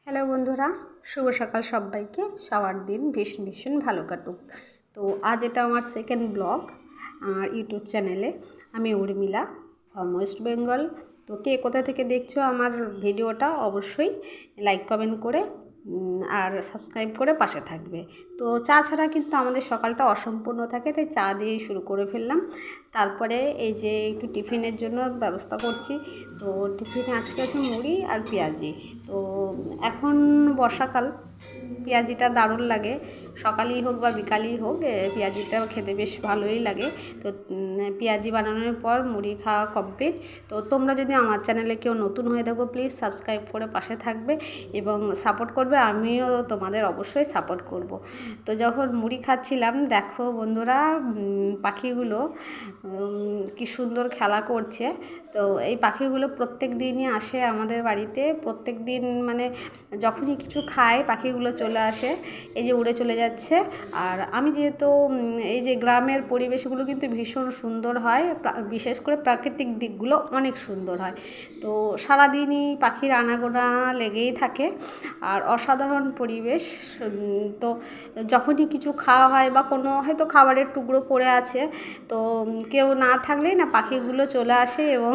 Hello বন্ধুরা, শুভ সকাল সবাইকে। সবার দিন ভীষণ ভীষণ ভালো কাটুক। তো আজ এটা আমার সেকেন্ড ব্লগ আমার ইউটিউব চ্যানেলে। আমি উর্মিলা ফ্রম ওয়েস্ট বেঙ্গল। তো কে কোথা থেকে দেখছো আমার ভিডিওটা অবশ্যই লাইক কমেন্ট করে আর সাবস্ক্রাইব করে পাশে থাকবে। তো চা ছাড়া কিন্তু আমাদের সকালটা অসম্পূর্ণ থাকে, তাই চা দিয়েই শুরু করে ফেললাম। তারপরে এই যে একটু টিফিনের জন্য ব্যবস্থা করছি। তো টিফিনে আজকে আছে মুড়ি আর পেঁয়াজি। তো এখন বর্ষাকাল, পেঁয়াজিটা দারুণ লাগে। সকালেই হোক বা বিকালেই হোক, পেঁয়াজিটা খেতে বেশ ভালোই লাগে। তো পেঁয়াজি বানানোর পর মুড়ি খাওয়া কমপ্লিট। তো তোমরা যদি আমার চ্যানেলে কেউ নতুন হয়ে থাকো, প্লিজ সাবস্ক্রাইব করে পাশে থাকবে এবং সাপোর্ট করবে। আমিও তোমাদের অবশ্যই সাপোর্ট করব। তো যখন মুড়ি খাচ্ছিলাম, দেখো বন্ধুরা, পাখিগুলো কি সুন্দর খেলা করছে। তো এই পাখিগুলো প্রত্যেক দিনই আসে আমাদের বাড়িতে। প্রত্যেক দিন মানে যখনই কিছু খায় পাখিগুলো চলে আসে, এই যে উড়ে চলে যাচ্ছে। আর আমি যেহেতু এই যে গ্রামের পরিবেশগুলো কিন্তু ভীষণ সুন্দর হয়, বিশেষ করে প্রাকৃতিক দিকগুলো অনেক সুন্দর হয়। তো সারাদিনই পাখির আনাগোনা লেগেই থাকে আর অসাধারণ পরিবেশ। তো যখনই কিছু খাওয়া হয় বা কোনো হয়তো খাবারের টুকরো পড়ে আছে, তো কেউ না থাকলেই না পাখিগুলো চলে আসে এবং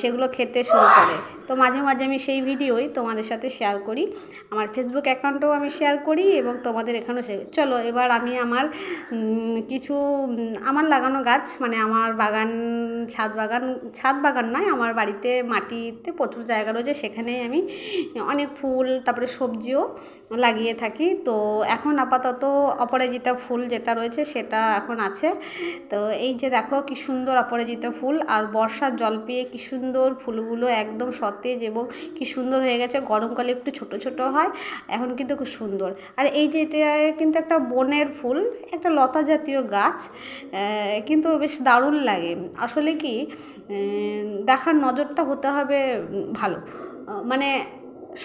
সেগুলো খেতে শুরু করে। তো মাঝে মাঝে আমি সেই ভিডিওই তোমাদের সাথে শেয়ার করি। আমার ফেসবুক অ্যাকাউন্টেও আমি শেয়ার করি এবং তোমাদের এখানেও শেয়ার। চলো এবার আমি আমার কিছু আমার লাগানো গাছ, মানে আমার বাগান, ছাদ বাগান নয়, আমার বাড়িতে মাটিতে প্রচুর জায়গা রয়েছে, সেখানে আমি অনেক ফুল তারপরে সবজিও লাগিয়ে থাকি। তো এখন আপাতত অপরাজিতা ফুল যেটা রয়েছে সেটা এখন আছে। তো এই যে দেখো কি সুন্দর অপরাজিতা ফুল, আর বর্ষার জল পেয়ে কি সুন্দর ফুলগুলো একদম সতেজ এবং কি সুন্দর হয়ে গেছে। গরমকালে একটু ছোট ছোট হয়, এখন কিন্তু খুব সুন্দর। আর এই যে এটা কিন্তু একটা বনের ফুল, একটা লতা জাতীয় গাছ, কিন্তু বেশ দারুণ লাগে। আসলে কি, দেখার নজরটা হতে হবে ভালো। মানে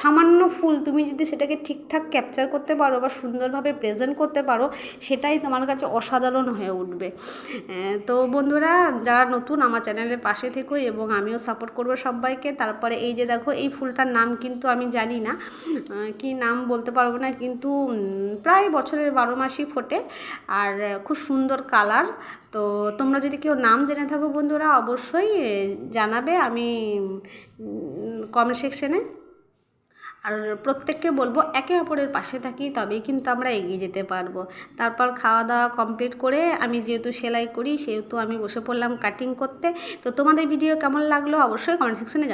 সামান্য ফুল তুমি যদি সেটাকে ঠিকঠাক ক্যাপচার করতে পারো বা সুন্দরভাবে প্রেজেন্ট করতে পারো, সেটাই তোমার কাছে অসাধারণ হয়ে উঠবে। তো বন্ধুরা, যারা নতুন আমার চ্যানেলের পাশে থেকো এবং আমিও সাপোর্ট করবো সবাইকে। তারপরে এই যে দেখো, এই ফুলটার নাম কিন্তু আমি জানি না, কি নাম বলতে পারবো না, কিন্তু প্রায় বছরের 12 মাসই ফোটে আর খুব সুন্দর কালার। তো তোমরা যদি কেউ নাম জেনে থাকো বন্ধুরা, অবশ্যই জানাবে আমি কমেন্ট সেকশনে। আর প্রত্যেককে বলবো একে অপরের পাশে থাকি, তবেই কিন্তু আমরা এগিয়ে যেতে পারবো। তারপর খাওয়া দাওয়া কমপ্লিট করে আমি যেহেতু সেলাই করি, সেহেতু আমি বসে পড়লাম কাটিং করতে। তো তোমাদের ভিডিও কেমন লাগলো অবশ্যই কমেন্ট সেকশনে